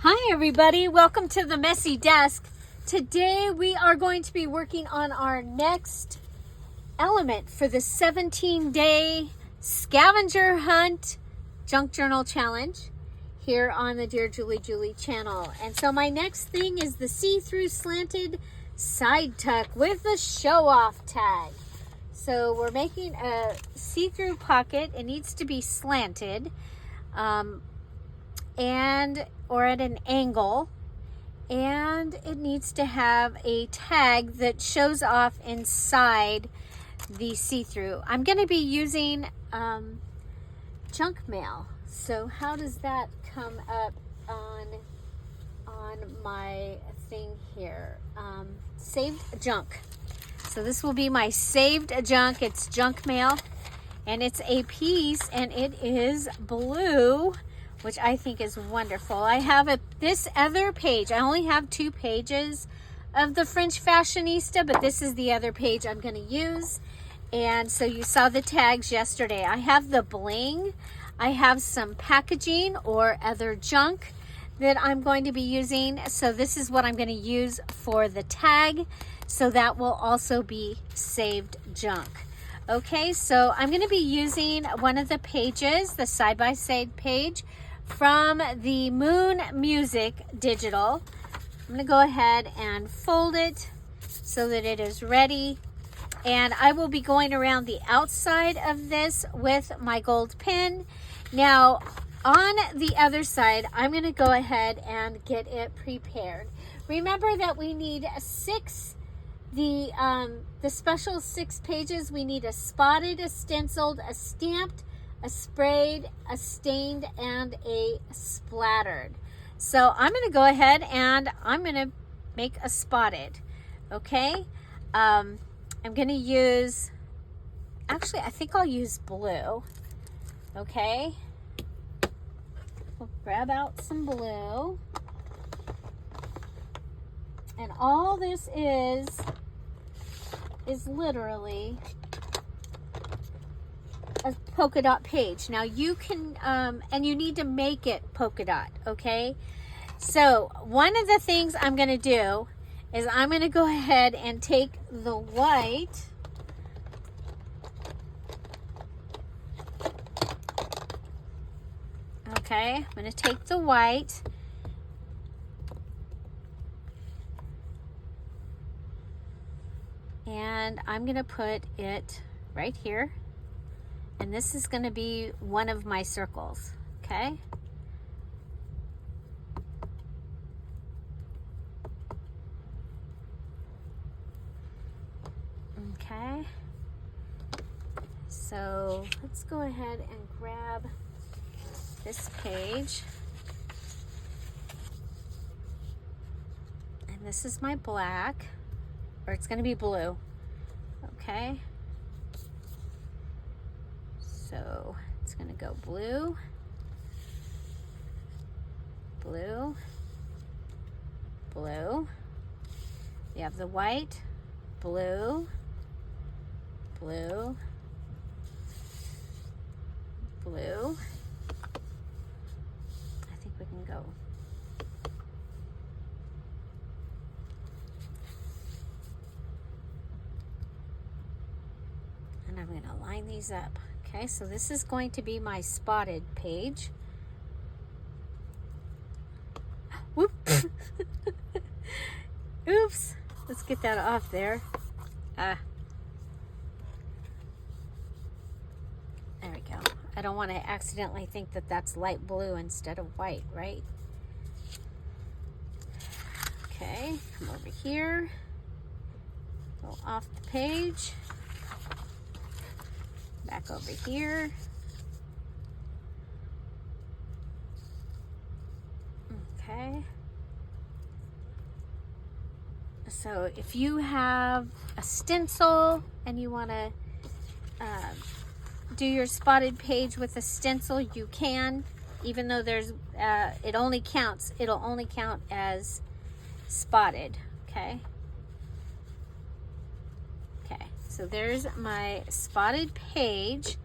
Hi everybody, welcome to the Messy Desk. Today we are going to be working on our next element for the 17-day scavenger hunt junk journal challenge here on the Dear Julie Julie channel. And so my next thing is the see-through slanted side tuck with the show-off tag. So we're making a see-through pocket. It needs to be slanted or at an angle, and it needs to have a tag that shows off inside the see-through. I'm going to be using junk mail. So how does that come up on my thing here? Saved junk. So this will be my saved junk. It's junk mail, and it's a piece, and it is blue, which I think is wonderful. I have this other page. I only have 2 pages of the French Fashionista, but this is the other page I'm going to use. And so you saw the tags yesterday. I have the bling. I have some packaging or other junk that I'm going to be using. So this is what I'm going to use for the tag. So that will also be saved junk. Okay, so I'm going to be using one of the pages, the side-by-side page, from the Moon Music Digital. I'm going to go ahead and fold it so that it is ready. And I will be going around the outside of this with my gold pen. Now, on the other side, I'm going to go ahead and get it prepared. Remember that we need 6, the special 6 pages. We need a spotted, a stenciled, a stamped, a sprayed, a stained, and a splattered. So I'm going to go ahead and I'm going to make a spotted. Okay. I'm going to use, actually, I think I'll use blue. Okay. We'll grab out some blue. And all this is literally a polka dot page. Now you can, and you need to make it polka dot, okay? So one of the things I'm going to do is I'm going to go ahead and take the white, okay? I'm going to take the white and I'm going to put it right here. And this is going to be one of my circles, okay? Okay. So let's go ahead and grab this page. And this is my black, or it's going to be blue, okay? So it's going to go blue, blue, blue. We have the white, blue, blue, blue. I think we can go. And I'm going to line these up. Okay, so this is going to be my spotted page. Whoop! Oops! Let's get that off there. There we go. I don't want to accidentally think that that's light blue instead of white, right? Okay, come over here. Go off the page. Back over here. Okay. So if you have a stencil and you want to do your spotted page with a stencil, you can, even though there's it'll only count as spotted. Okay. So there's my spotted page.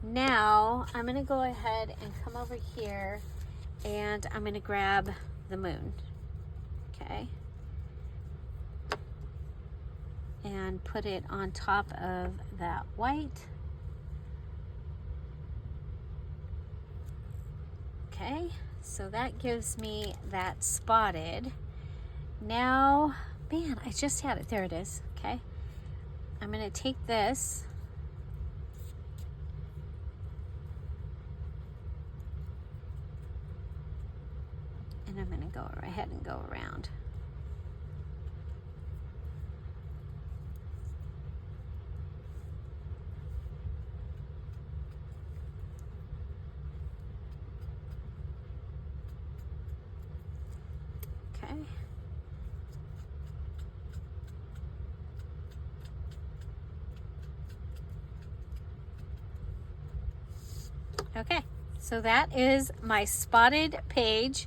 Now I'm going to go ahead and come over here and I'm going to grab the moon. Okay. And put it on top of that white. Okay, so that gives me that spotted. Now, man, I just had it. There it is. Okay. I'm going to take this and I'm going to go ahead and go around. Okay. Okay, so that is my spotted page,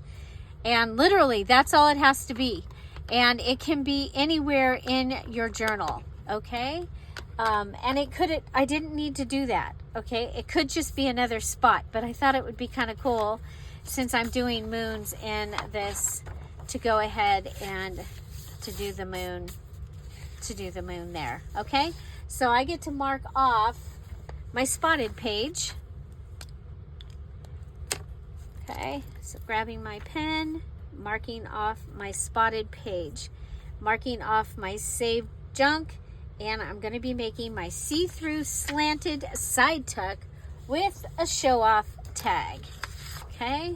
and literally that's all it has to be, and it can be anywhere in your journal. Okay, and I didn't need to do that. Okay, it could just be another spot, but I thought it would be kind of cool, since I'm doing moons in this, to go ahead and to do the moon there. Okay, so I get to mark off my spotted page. Okay, so grabbing my pen, marking off my spotted page, marking off my saved junk, and I'm going to be making my see-through slanted side tuck with a show-off tag. Okay,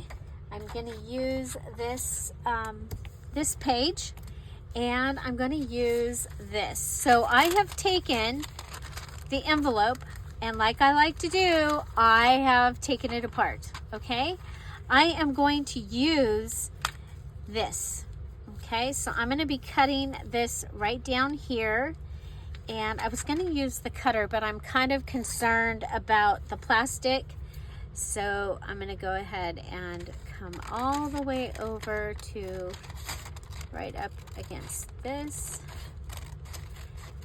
I'm going to use this this page, and I'm going to use this. So I have taken the envelope, and like I like to do, I have taken it apart. Okay, I am going to use this. Okay, so I'm going to be cutting this right down here, and I was going to use the cutter, but I'm kind of concerned about the plastic, so I'm going to go ahead and come all the way over to right up against this.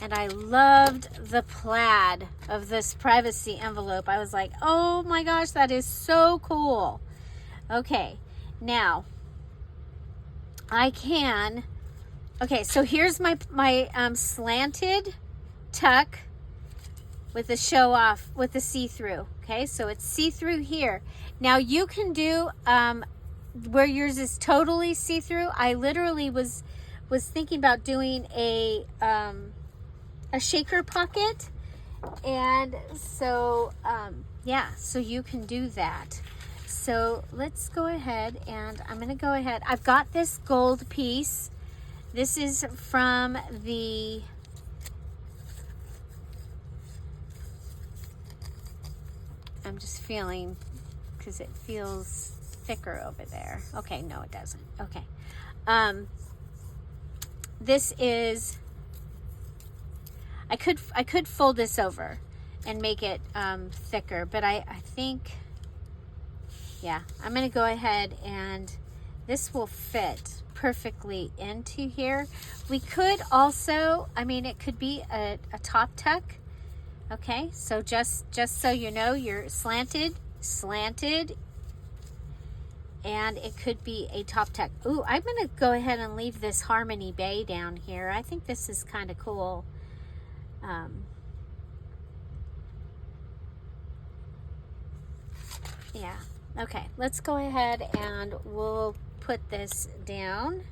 And I loved the plaid of this privacy envelope. I was like, oh my gosh, that is so cool. Okay, now okay, so here's my slanted tuck with the show off, with the see-through. Okay, so it's see-through here. Now you can do where yours is totally see-through. I literally was thinking about doing a shaker pocket, and so yeah, so you can do that. So let's go ahead, and I'm going to go ahead. I've got this gold piece. This is from the I'm just feeling, because it feels thicker over there. Okay, no it doesn't. Okay. This is, I could fold this over and make it thicker, but I think, yeah, I'm going to go ahead, and this will fit perfectly into here. We could also, I mean, it could be a top tuck. Okay, so just so you know, you're slanted, and it could be a top tuck. Ooh, I'm going to go ahead and leave this Harmony Bay down here. I think this is kind of cool. Yeah. Okay, let's go ahead and we'll put this down.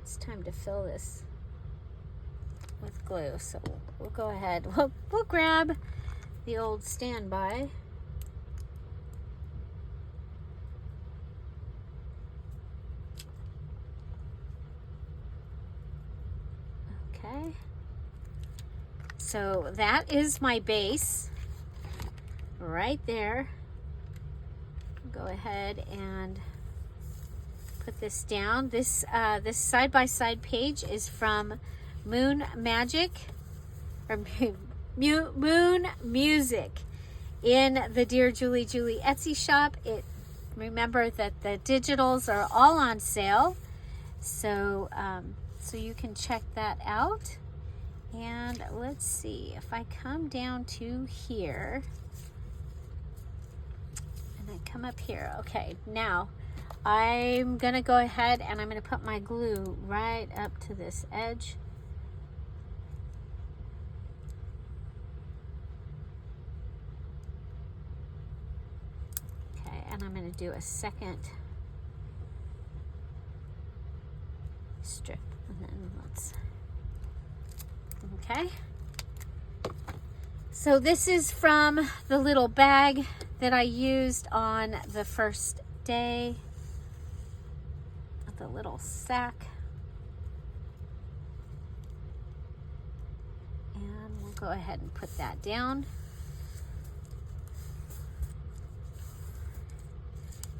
It's time to fill this with glue, so we'll go ahead. We'll grab the old standby. Okay. So that is my base right there. Go ahead and put this down. This this side-by-side page is from Moon Magic, or Moon Music, in the Dear Julie Etsy shop. Remember that the digitals are all on sale, so so you can check that out. And let's see, if I come down to here, come up here. Okay, now I'm gonna go ahead and I'm gonna put my glue right up to this edge. Okay, and I'm gonna do a second strip, and then let's, okay. So this is from the little bag that I used on the first day, the little sack. And we'll go ahead and put that down.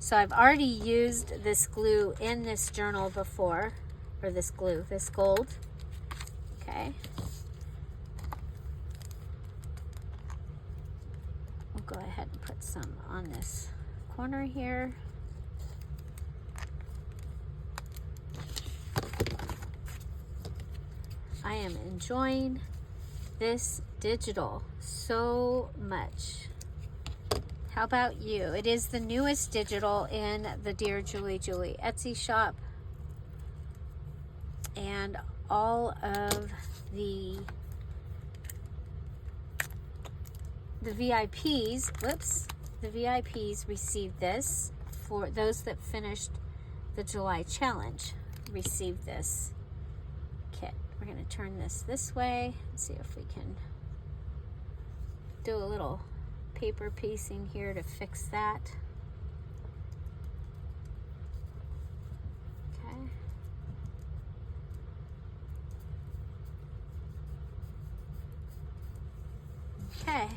So I've already used this glue in this journal before, or this glue, this gold. Okay. We'll go ahead and put some on this corner here. I am enjoying this digital so much. How about you? It is the newest digital in the Dear Julie Julie Etsy shop. And all of the VIPs, the VIPs received this. For those that finished the July challenge, received this kit. We're going to turn this way and see if we can do a little paper piecing here to fix that. Okay. Okay,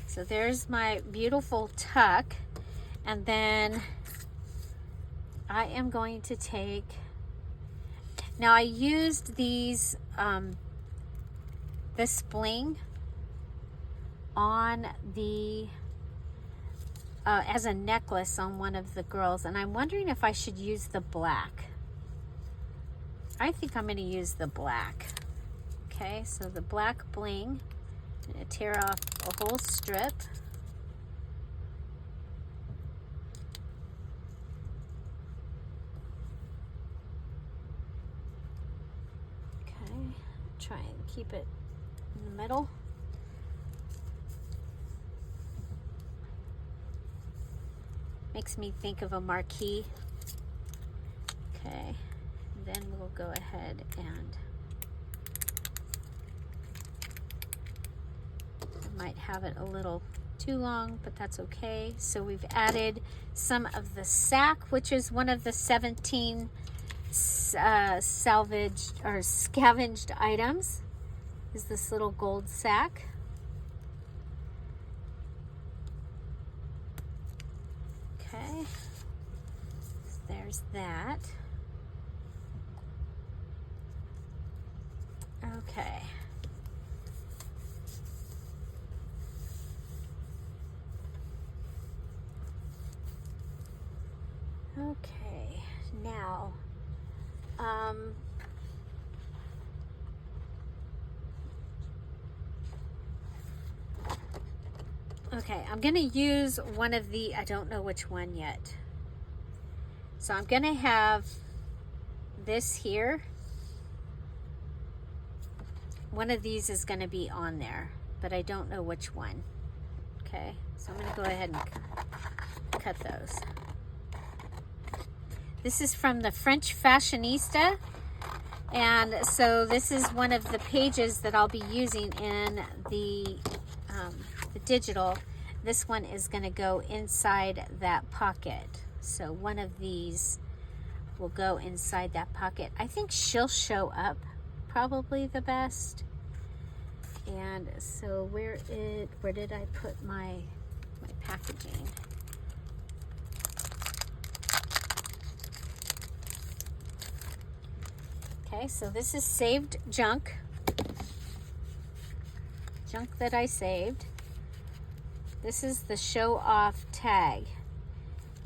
so there's my beautiful tuck, and then I am going to take, now I used these, this bling on the, as a necklace on one of the girls, and I'm wondering if I should use the black. I think I'm going to use the black. Okay, so the black bling, I'm going to tear off a whole strip. Try and keep it in the middle. Makes me think of a marquee. Okay, then we'll go ahead and I might have it a little too long, but that's okay. So we've added some of the sack, which is one of the 17 salvaged or scavenged items, is this little gold sack. Okay, so there's that. Okay. Okay, now okay, I'm going to use one of the, I don't know which one yet. So I'm going to have this here. One of these is going to be on there, but I don't know which one. Okay, so I'm going to go ahead and cut those. This is from the French Fashionista, and so this is one of the pages that I'll be using in the digital. This one is going to go inside that pocket. So one of these will go inside that pocket. I think she'll show up probably the best. And so where did I put my packaging? Okay, so this is saved junk that I saved. This is the show off tag.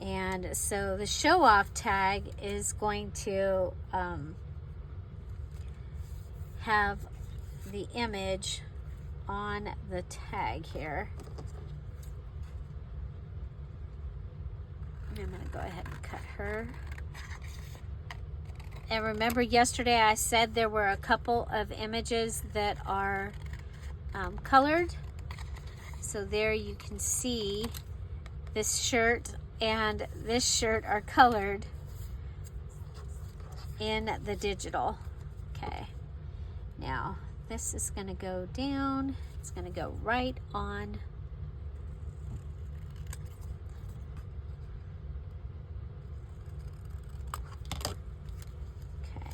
And so the show off tag is going to have the image on the tag here. I'm going to go ahead and cut her. And remember yesterday I said there were a couple of images that are colored. So there you can see this shirt and this shirt are colored in the digital. Okay, now this is going to go down. It's going to go right on. Okay,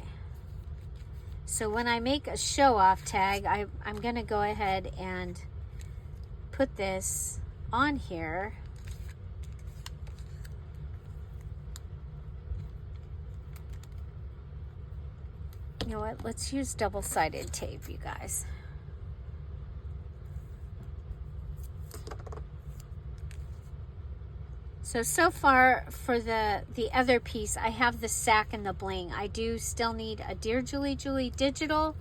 so when I make a show off tag, I'm going to go ahead and put this on here. You know what? Let's use double-sided tape, you guys. So far for the other piece, I have the sack and the bling. I do still need a Dear Julie Julie digital,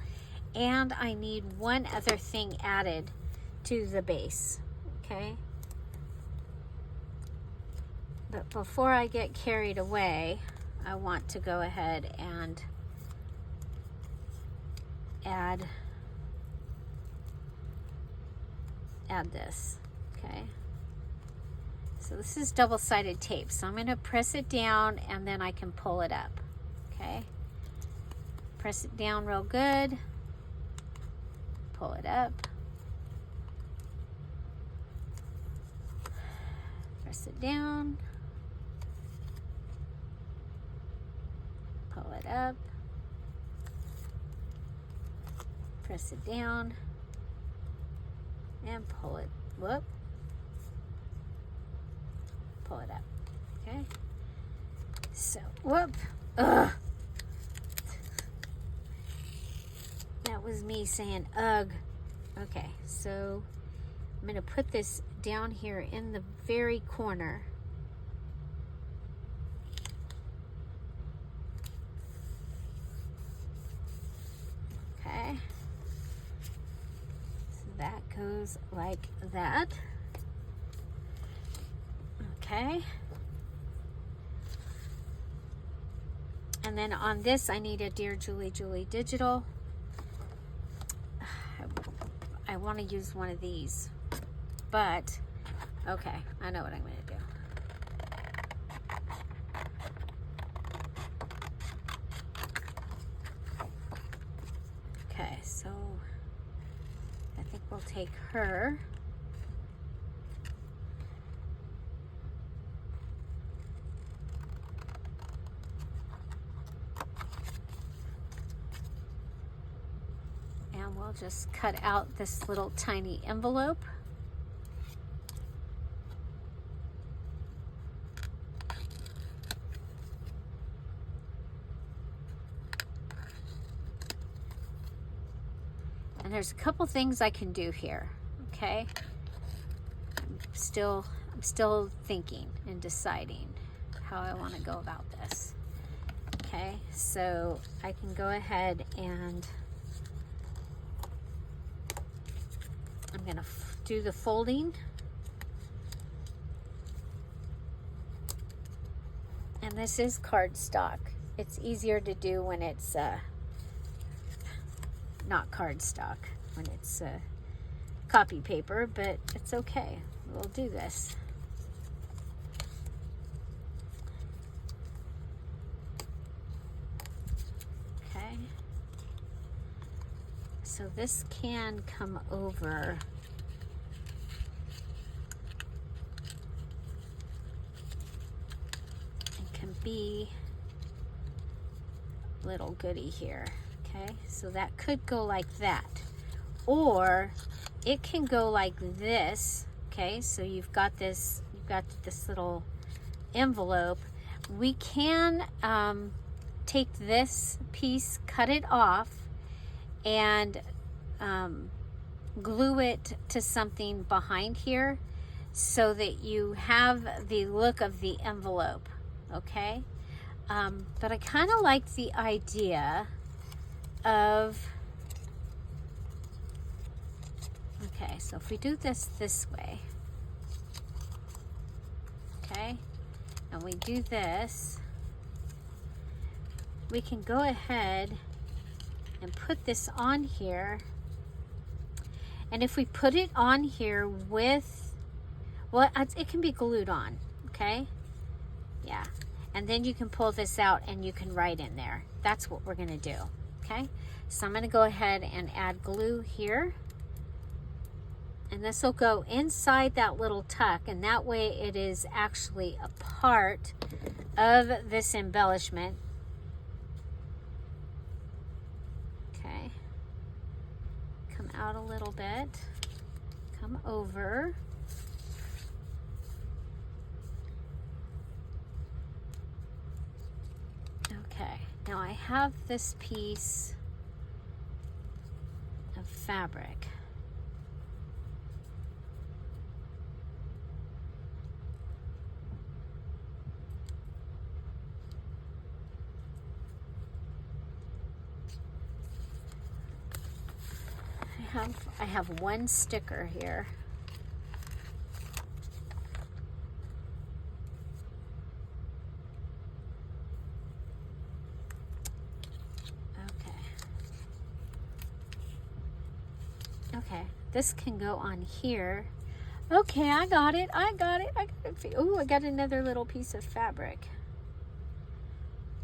and I need one other thing added to the base, okay? But before I get carried away, I want to go ahead and add this, okay? So this is double-sided tape, so I'm going to press it down and then I can pull it up, okay? Press it down real good, pull it up, press it down, pull it up, press it down, and pull it, pull it up, okay? So, ugh. That was me saying ugh. Okay, so I'm gonna put this down here in the very corner. Okay. That goes like that. Okay. And then on this, I need a Dear Julie Julie digital. I want to use one of these, but okay, I know what I'm going to do. Okay, so I think we'll take her. And we'll just cut out this little tiny envelope. And there's a couple things I can do here, okay? I'm still thinking and deciding how I want to go about this. Okay, so I can go ahead and I'm gonna do the folding. And this is cardstock. It's easier to do when it's not cardstock, when it's copy paper, but it's okay. We'll do this. Okay. So this can come over. It can be a little goodie here. Okay, so that could go like that, or it can go like this. Okay, so you've got this little envelope. We can take this piece, cut it off, and glue it to something behind here so that you have the look of the envelope. Okay, but I kind of like the idea of, okay, so if we do this way, okay, and we do this, we can go ahead and put this on here. And if we put it on here with, well, it can be glued on, okay? Yeah. And then you can pull this out and you can write in there. That's what we're gonna do, okay? So I'm gonna go ahead and add glue here. And this will go inside that little tuck, and that way it is actually a part of this embellishment. Okay. Come out a little bit. Come over. Okay, now I have this piece of fabric. I have one sticker here. Okay, this can go on here. Okay, I got it. Oh, I got another little piece of fabric.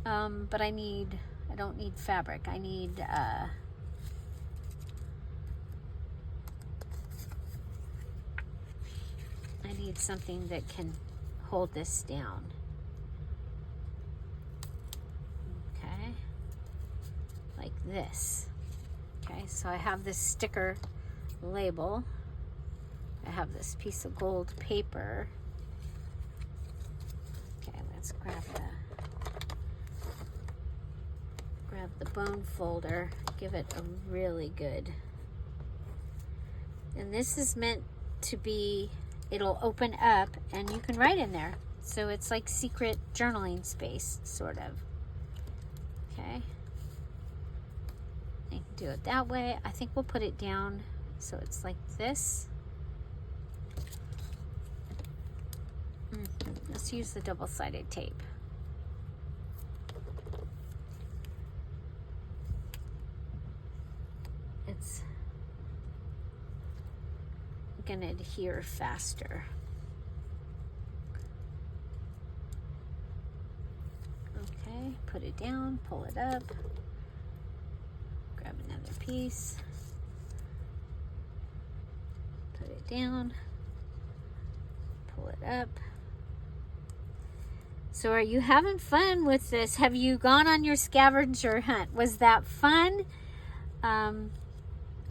But I don't need fabric. I need, something that can hold this down. Okay, like this. Okay, so I have this sticker label. I have this piece of gold paper. Okay, let's grab the bone folder, give it a really good. And this is meant to be, it'll open up and you can write in there. So it's like secret journaling space, sort of. Okay. You can do it that way. I think we'll put it down so it's like this. Let's use the double-sided tape. It's gonna adhere faster. Okay, put it down, pull it up, grab another piece, put it down, pull it up. So are you having fun with this? Have you gone on your scavenger hunt? Was that fun?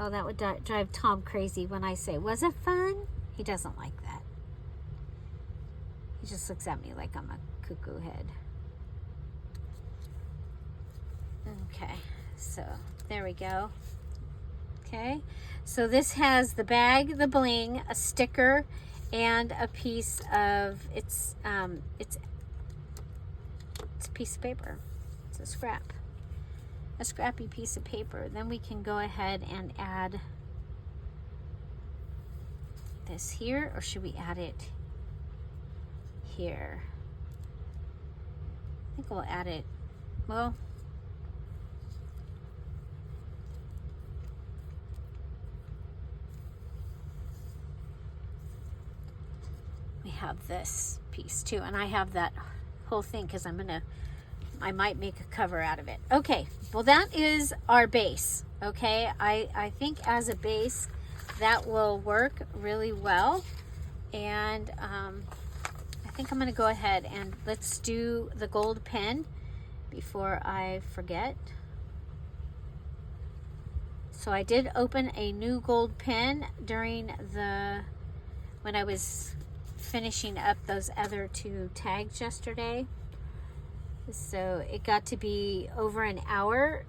Oh, that would drive Tom crazy when I say, was it fun? He doesn't like that. He just looks at me like I'm a cuckoo head. Okay, so there we go. Okay, so this has the bag, the bling, a sticker, and a piece of, it's a piece of paper. It's a scrappy piece of paper. Then we can go ahead and add this here, or should we add it here? I think we'll add it, well, we have this piece too, and I have that whole thing because I might make a cover out of it. Okay, well that is our base. Okay, I think as a base that will work really well. And I think I'm gonna go ahead and let's do the gold pen before I forget. So I did open a new gold pen during when I was finishing up those other two tags yesterday. So it got to be over an hour.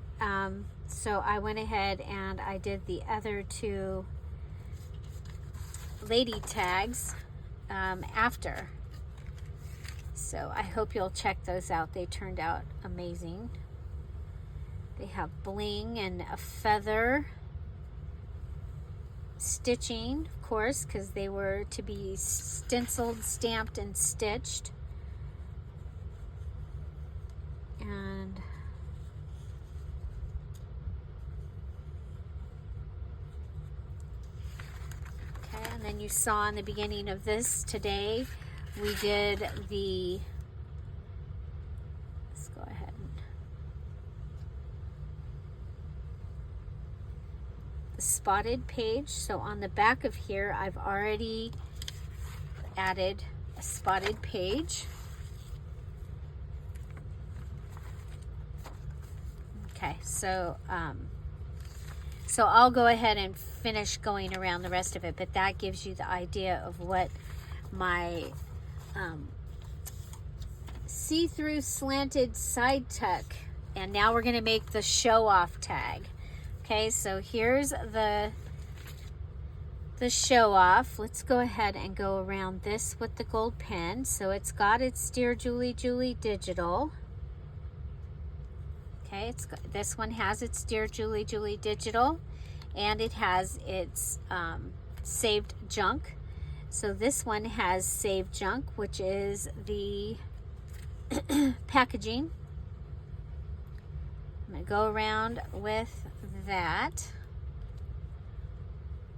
So I went ahead and I did the other two lady tags after. So I hope you'll check those out. They turned out amazing. They have bling and a feather stitching, of course, because they were to be stenciled, stamped, and stitched. And okay, and then you saw in the beginning of this today, we did the, let's go ahead and, the spotted page. So on the back of here, I've already added a spotted page. Okay, so so I'll go ahead and finish going around the rest of it, but that gives you the idea of what my see-through slanted side tuck, and now we're going to make the show-off tag. Okay, so here's the show-off. Let's go ahead and go around this with the gold pen. So it's got its DearJulieJulie digital. Okay, it's got, this one has its DearJulieJulie digital, and it has its saved junk. So this one has saved junk, which is the packaging. I'm going to go around with that.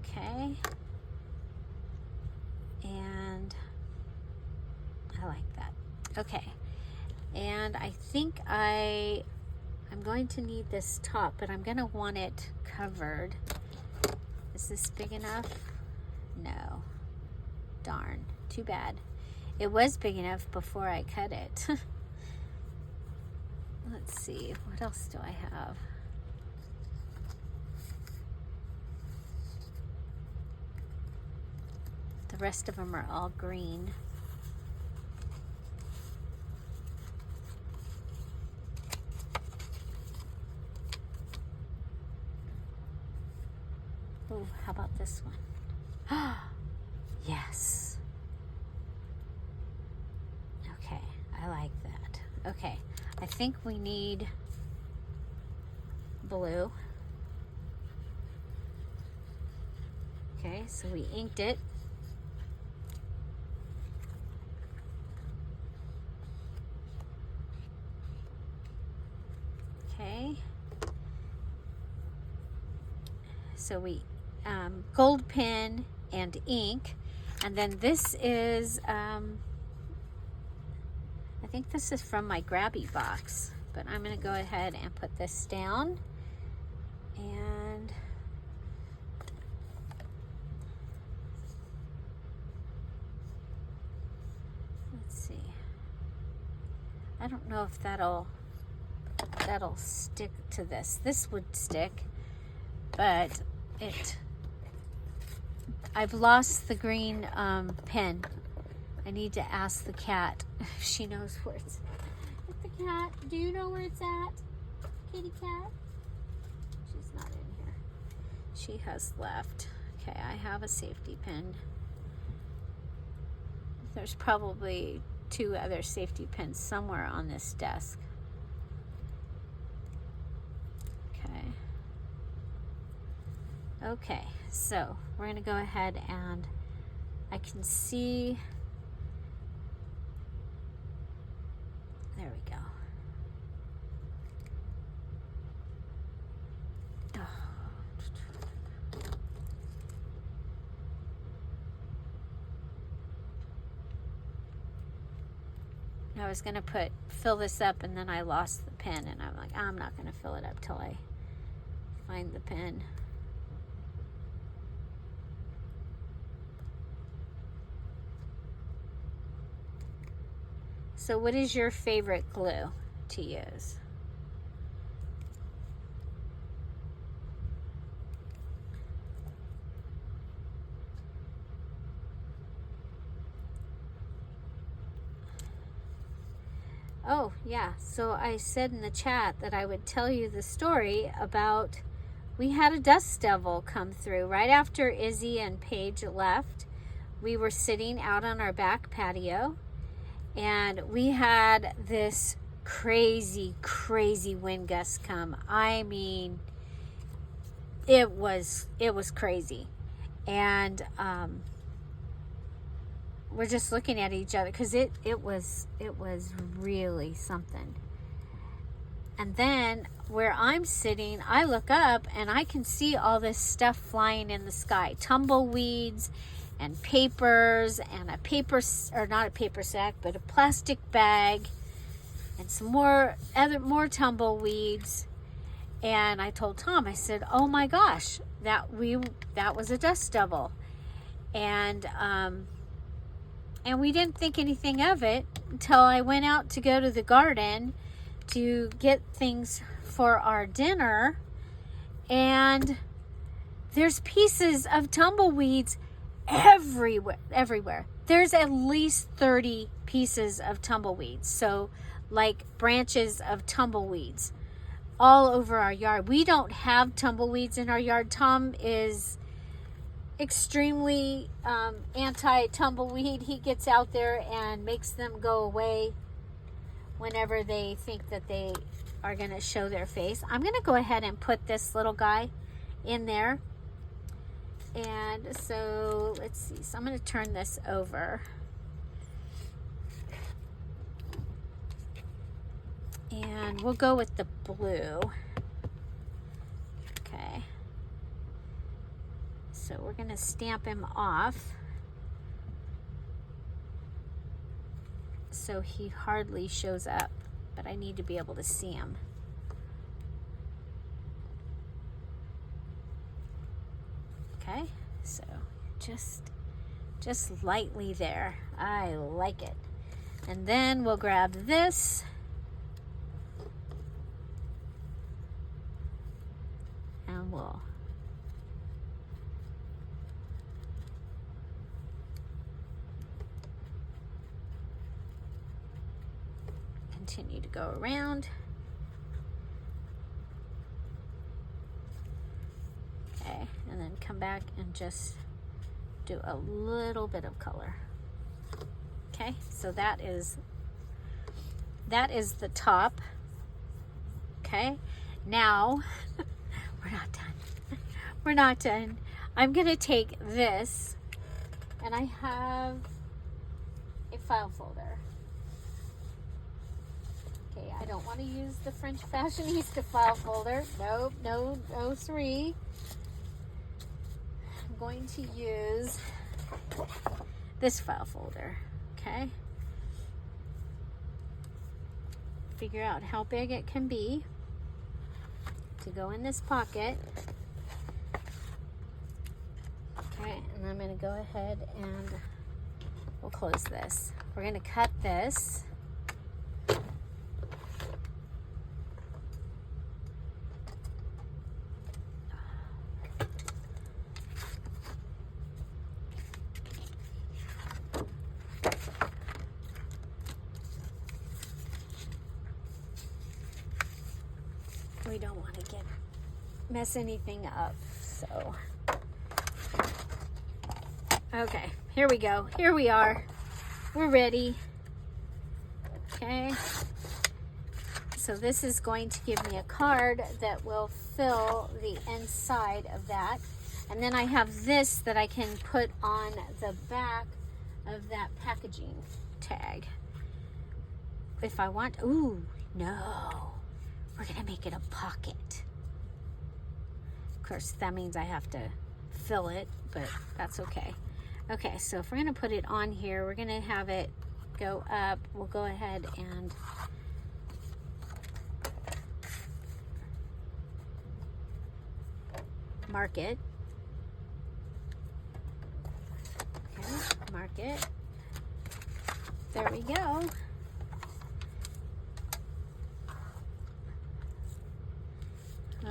Okay. And I like that. Okay. And I think I'm going to need this top, but I'm going to want it covered. Is this big enough? No. Darn. Too bad. It was big enough before I cut it. Let's see. What else do I have? The rest of them are all green. Oh, how about this one? Yes. Okay, I like that. Okay, I think we need blue. Okay, so we inked it. Okay. So we gold pen and ink, and then this is I think this is from my grabby box, but I'm going to go ahead and put this down. And let's see, I don't know if that'll stick to this. This would stick, but I've lost the green pen. I need to ask the cat if she knows where it's at. The cat, do you know where it's at? Kitty cat? She's not in here. She has left. Okay, I have a safety pin. There's probably 2 other safety pins somewhere on this desk. Okay, so we're going to go ahead and I can see, there we go. I was going to fill this up, and then I lost the pen, and I'm like, I'm not going to fill it up till I find the pen. So what is your favorite glue to use? Oh, yeah. So I said in the chat that I would tell you the story about, we had a dust devil come through right after Izzy and Paige left. We were sitting out on our back patio, and we had this crazy, crazy wind gust come. I mean, it was crazy. And we're just looking at each other because it was really something. And then where I'm sitting, I look up and I can see all this stuff flying in the sky. Tumbleweeds and papers and a paper, or not a paper sack, but a plastic bag and some more tumbleweeds. And I told Tom, I said, oh my gosh, that was a dust devil. And we didn't think anything of it until I went out to go to the garden to get things for our dinner, and there's pieces of tumbleweeds everywhere. There's at least 30 pieces of tumbleweeds, so like branches of tumbleweeds all over our yard. We don't have tumbleweeds in our yard. Tom is extremely anti-tumbleweed. He gets out there and makes them go away whenever they think that they are going to show their face. I'm going to go ahead and put this little guy in there. And so let's see. So I'm going to turn this over. And we'll go with the blue. Okay. So we're going to stamp him off so he hardly shows up, but I need to be able to see him. Okay, so just lightly there. I like it. And then we'll grab this. And we'll continue to go around. Okay, and then come back and just do a little bit of color. Okay, so that is the top. Okay, now we're not done. We're not done. I'm gonna take this, and I have a file folder. Okay, I don't want to use the French Fashionista file folder. Nope, no, three. I'm going to use this file folder. Okay. Figure out how big it can be to go in this pocket. Okay, and I'm going to go ahead and we'll close this. We're going to cut this. We don't want to mess anything up, so. Okay, here we go. Here we are. We're ready. Okay. So this is going to give me a card that will fill the inside of that. And then I have this that I can put on the back of that packaging tag. If I want, ooh, no. We're gonna make it a pocket. Of course, that means I have to fill it, but that's okay. Okay, so if we're gonna put it on here, we're gonna have it go up. We'll go ahead and mark it. Okay, mark it. There we go.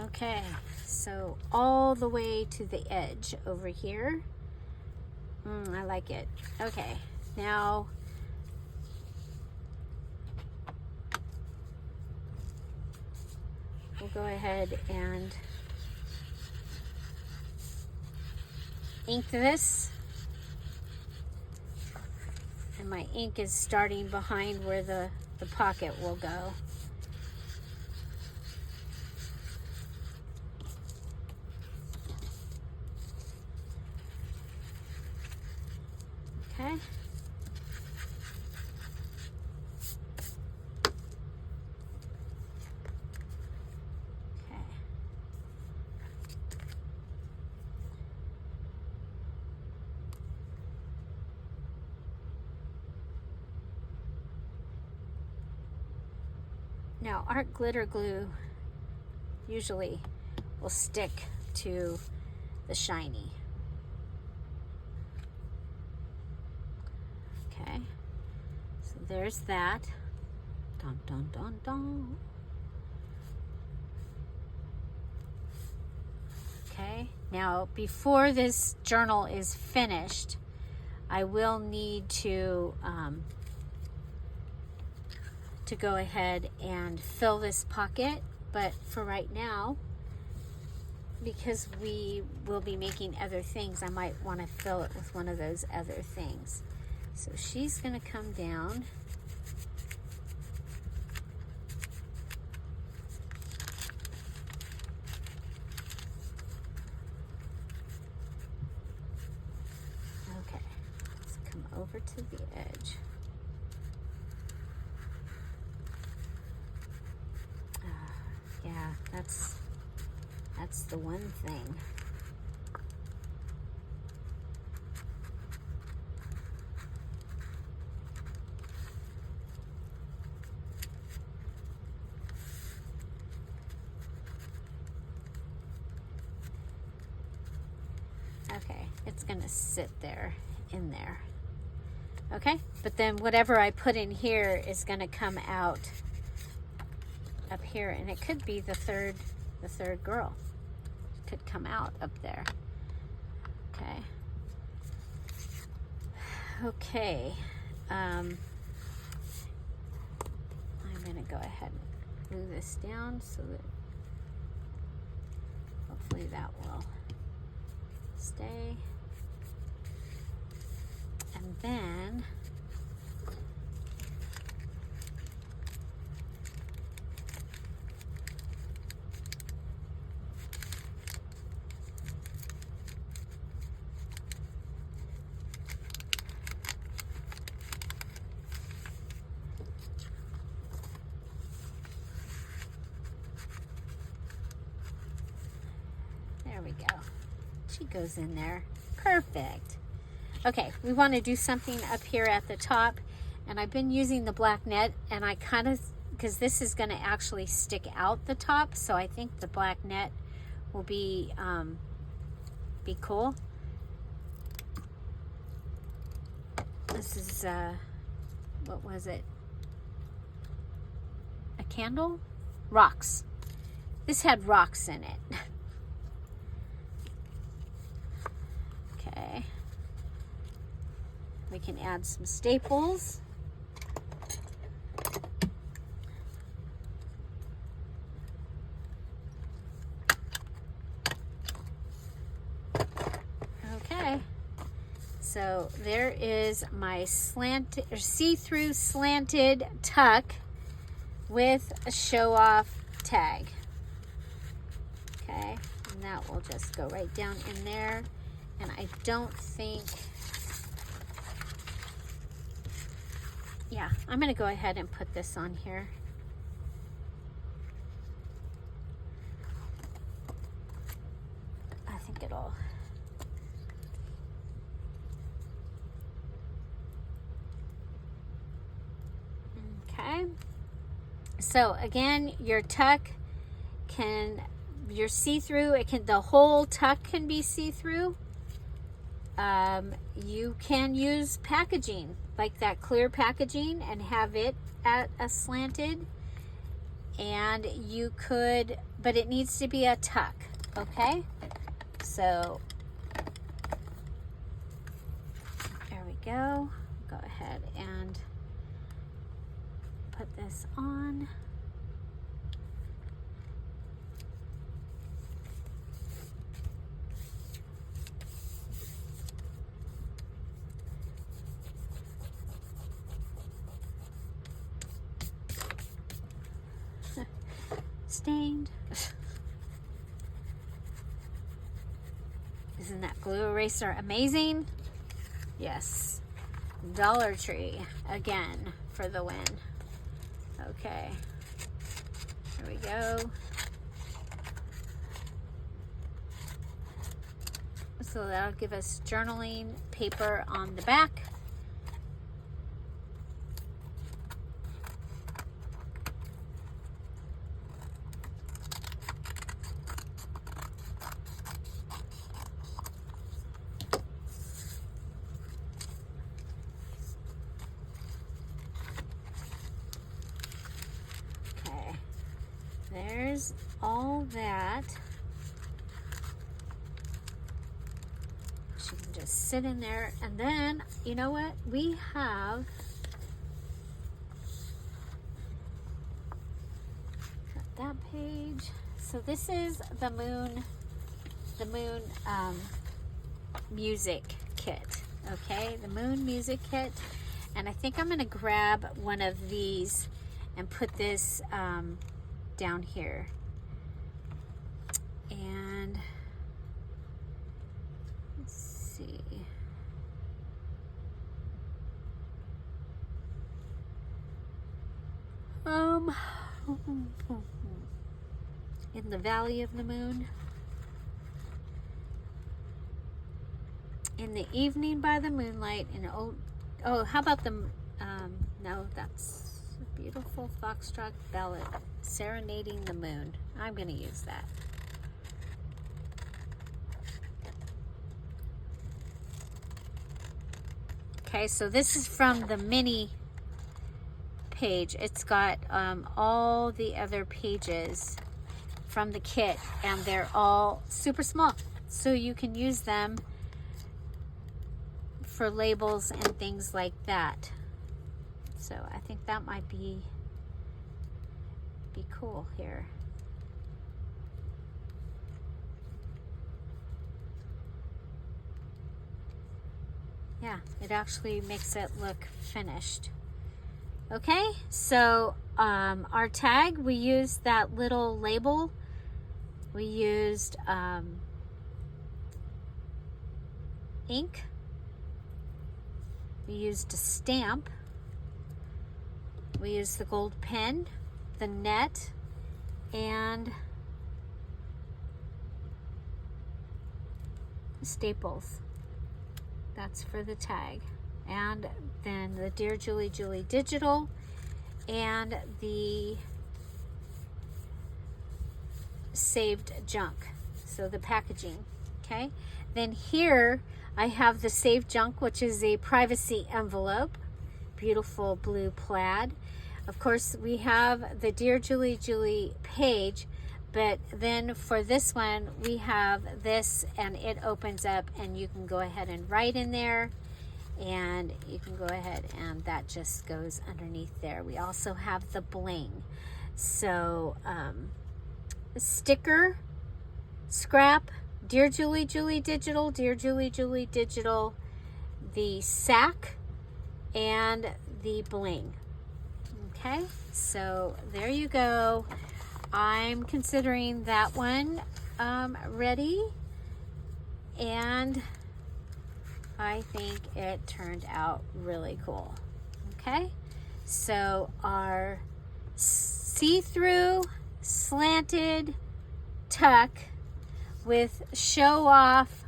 Okay, so all the way to the edge over here. I like it. Okay, now we'll go ahead and ink this. And my ink is starting behind where the pocket will go. Okay. Now, art glitter glue usually will stick to the shiny. Okay, so there's that. Dun, dun, dun, dun. Okay, now before this journal is finished, I will need to go ahead and fill this pocket, but for right now, because we will be making other things, I might want to fill it with one of those other things. So she's going to come down. Okay, let's come over to the edge. Yeah, that's the one thing. Okay, it's gonna sit there in there. Okay, but then whatever I put in here is gonna come out up here, and it could be the third girl. It could come out up there. Okay. Okay. I'm gonna go ahead and glue this down so that hopefully that will stay. And then there we go. She goes in there. Perfect. Okay, we want to do something up here at the top, and I've been using the black net, and I kind of, because this is going to actually stick out the top, so I think the black net will be cool. This is what was it? A candle? Rocks. This had rocks in it. Okay. We can add some staples. Okay. So there is my slanted or see-through slanted tuck with a show-off tag. Okay, and that will just go right down in there. And I don't think, yeah, I'm gonna go ahead and put this on here. I think it'll, okay. So again, your tuck can, your see-through, it can, the whole tuck can be see-through. You can use packaging, like that clear packaging, and have it at a slanted. And you could, but it needs to be a tuck, okay? So, there we go. Go ahead and put this on. Stained. Isn't that glue eraser amazing? Yes. Dollar Tree again for the win. Okay. Here we go. So that'll give us journaling paper on the back. there's all that. She can just sit in there. And then, you know what? We have that page. So this is the moon music kit. Okay, the moon music kit. And I think I'm going to grab one of these and put this down here. And let's see. In the Valley of the Moon. In the evening by the moonlight. Oh, how about the, no, that's a beautiful foxtrot ballad, serenading the moon. I'm going to use that. Okay, so this is from the mini page. It's got all the other pages from the kit, and they're all super small, so you can use them for labels and things like that. So I think that might be cool here. Yeah, it actually makes it look finished. Okay, so our tag, we used that little label. We used ink. We used a stamp. We used the gold pen, the net, and staples. That's for the tag. And then the Dear Julie Julie digital and the saved junk. So the packaging, okay? Then here I have the saved junk, which is a privacy envelope, beautiful blue plaid. Of course, we have the Dear Julie Julie page, but then for this one, we have this, and it opens up, and you can go ahead and write in there, and you can go ahead, and that just goes underneath there. We also have the bling. So, sticker, scrap, Dear Julie Julie digital, Dear Julie Julie digital, the sack, and the bling. Okay, so there you go. I'm considering that one ready, and I think it turned out really cool. Okay, so our see-through slanted tuck with show off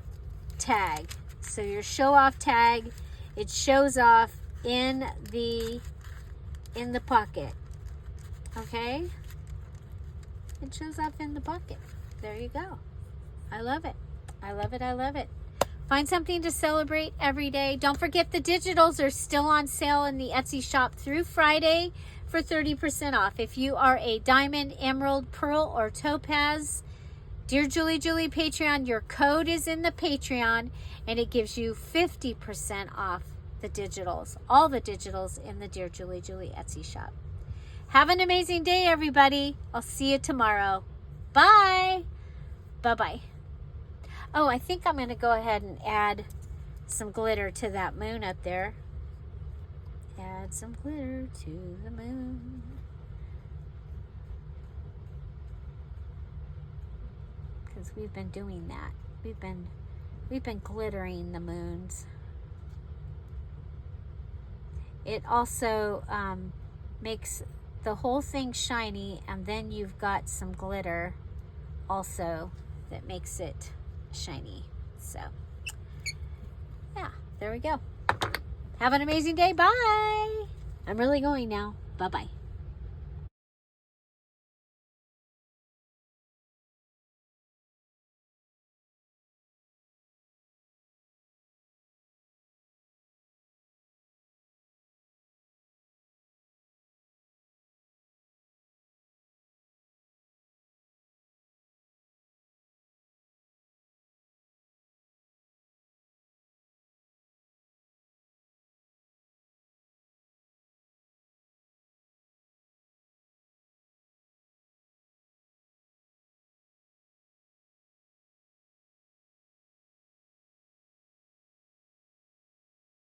tag. So your show off tag, it shows off in the pocket. Okay, it shows off in the pocket. There you go. I love it. I love it. I love it. Find something to celebrate every day. Don't forget the digitals are still on sale in the Etsy shop through Friday for 30% off. If you are a diamond, emerald, pearl, or topaz Dear Julie Julie Patreon, your code is in the Patreon, and it gives you 50% off the digitals, all the digitals in the Dear Julie Julie Etsy shop. Have an amazing day, everybody. I'll see you tomorrow. Bye. Bye-bye. Oh, I think I'm going to go ahead and add some glitter to that moon up there. Add some glitter to the moon. Because we've been doing that. We've been glittering the moons. It also makes the whole thing shiny, and then you've got some glitter also that makes it shiny. So yeah, there we go. Have an amazing day. Bye. I'm really going now. Bye-bye.